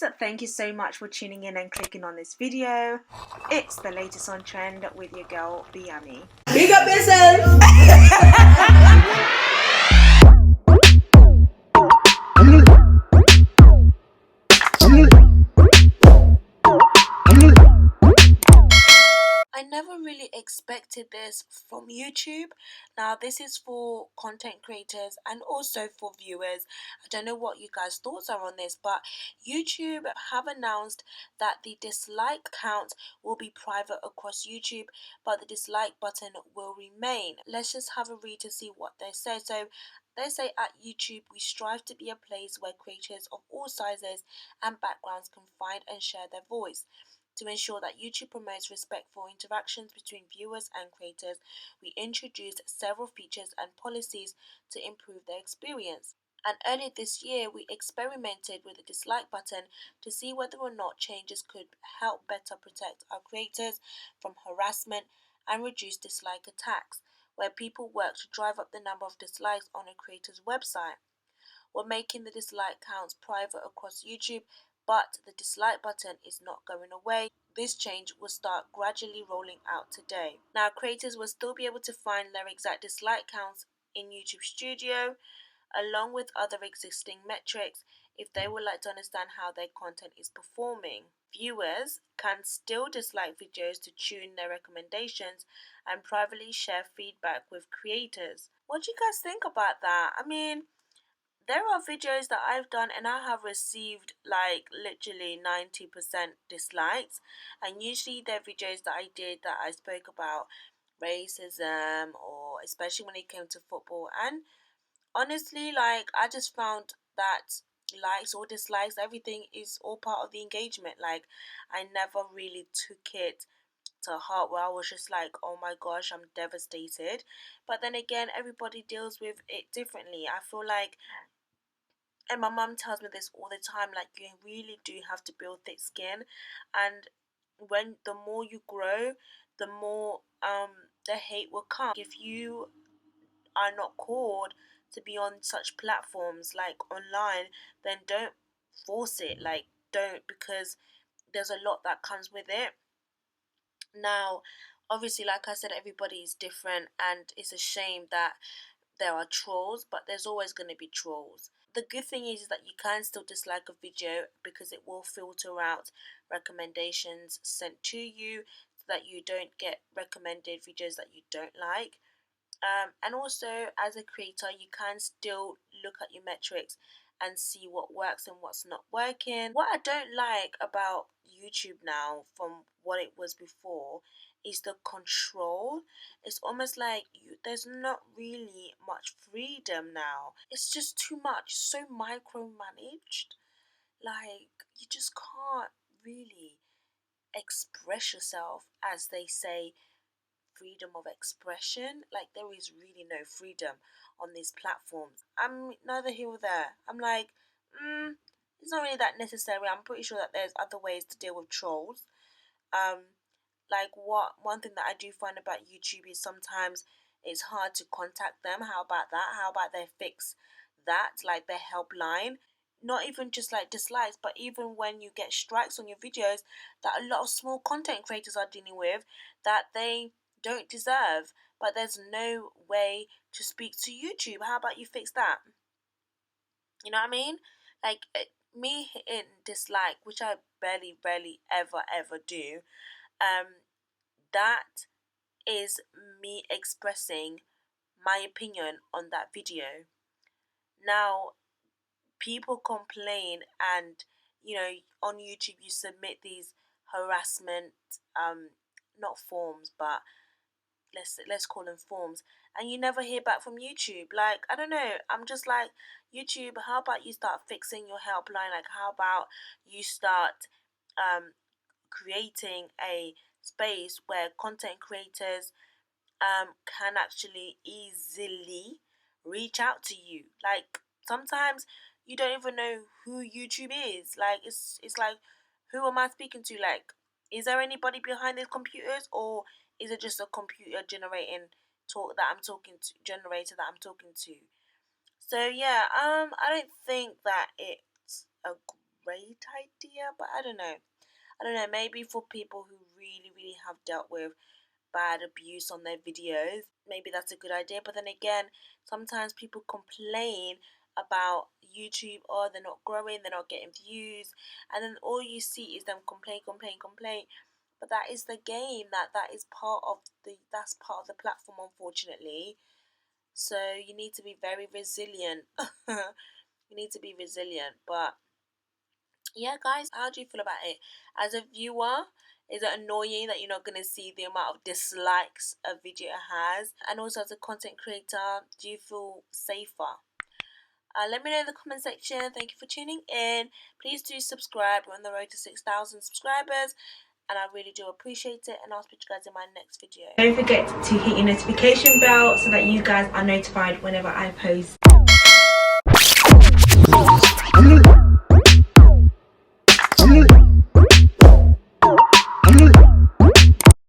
guys, thank you so much for tuning in and clicking on this video. It's the latest on trend with your girl Biami. Big up yourself. I never really expected this from YouTube. Now, this is for content creators and also for viewers. I don't know what you guys' thoughts are on this, but YouTube have announced that the dislike count will be private across YouTube, but the dislike button will remain. Let's just have a read to see what they say. So, they say at YouTube, we strive to be a place where creators of all sizes and backgrounds can find and share their voice. To ensure that YouTube promotes respectful interactions between viewers and creators, we introduced several features and policies to improve their experience. And earlier this year, we experimented with the dislike button to see whether or not changes could help better protect our creators from harassment and reduce dislike attacks, where people work to drive up the number of dislikes on a creator's website. We're making the dislike counts private across YouTube, but the dislike button is not going away. This change will start gradually rolling out today. Now, creators will still be able to find their exact dislike counts in YouTube Studio, along with other existing metrics, if they would like to understand how their content is performing. Viewers can still dislike videos to tune their recommendations and privately share feedback with creators. What do you guys think about that? I mean, there are videos that I've done and I have received like literally 90% dislikes, and usually they're videos that I did that I spoke about racism, or especially when it came to football. And honestly, like, I just found that likes or dislikes, everything is all part of the engagement. Like, I never really took it to heart where I was just like, oh my gosh, I'm devastated. But then again, everybody deals with it differently. I feel like, and my mum tells me this all the time, like, you really do have to build thick skin. And when the more you grow, the more the hate will come. If you are not called to be on such platforms like online, then don't force it. Like, don't, because there's a lot that comes with it. Now, obviously, like I said, everybody is different, and it's a shame that there are trolls, but there's always going to be trolls. The good thing is that you can still dislike a video because it will filter out recommendations sent to you so that you don't get recommended videos that you don't like. And also, as a creator, you can still look at your metrics and see what works and what's not working. What I don't like about YouTube now from what it was before is the control. It's almost like there's not really much freedom now. It's just too much, so micromanaged. Like, you just can't really express yourself, as they say, freedom of expression. Like, there is really no freedom on these platforms. I'm neither here or there. I'm like, it's not really that necessary. I'm pretty sure that there's other ways to deal with trolls. Like, one thing that I do find about YouTube is sometimes it's hard to contact them. How about that? How about they fix that, like their helpline? Not even just like dislikes, but even when you get strikes on your videos that a lot of small content creators are dealing with, that they don't deserve, but there's no way to speak to YouTube. How about you fix that? You know what I mean? Like, me hitting dislike, which I barely ever do, that is me expressing my opinion on that video. Now, people complain, and on YouTube you submit these harassment, not forms, but let's call them forms, and you never hear back from YouTube. Like, I don't know, I'm just like, YouTube, how about you start fixing your helpline? Like, how about you start creating a space where content creators can actually easily reach out to you. Like, sometimes you don't even know who YouTube is. Like, it's like, who am I speaking to? Like, is there anybody behind these computers, or is it just a computer generating talk that I'm talking to, generator that I'm talking to? So yeah, I don't think that it's a great idea, but I don't know. Maybe for people who really have dealt with bad abuse on their videos, maybe that's a good idea. But then again, sometimes people complain about YouTube, oh, they're not growing, they're not getting views, and then all you see is them complain. But that is the game. That is part of the platform, unfortunately. So you need to be very resilient. You need to be resilient. But yeah, guys, how do you feel about it? As a viewer, is it annoying that you're not going to see the amount of dislikes a video has? And also, as a content creator, do you feel safer? Let me know in the comment section. Thank you for tuning in. Please do subscribe. We're on the road to 6,000 subscribers, and I really do appreciate it. And I'll speak to you guys in my next video. Don't forget to hit your notification bell so that you guys are notified whenever I post.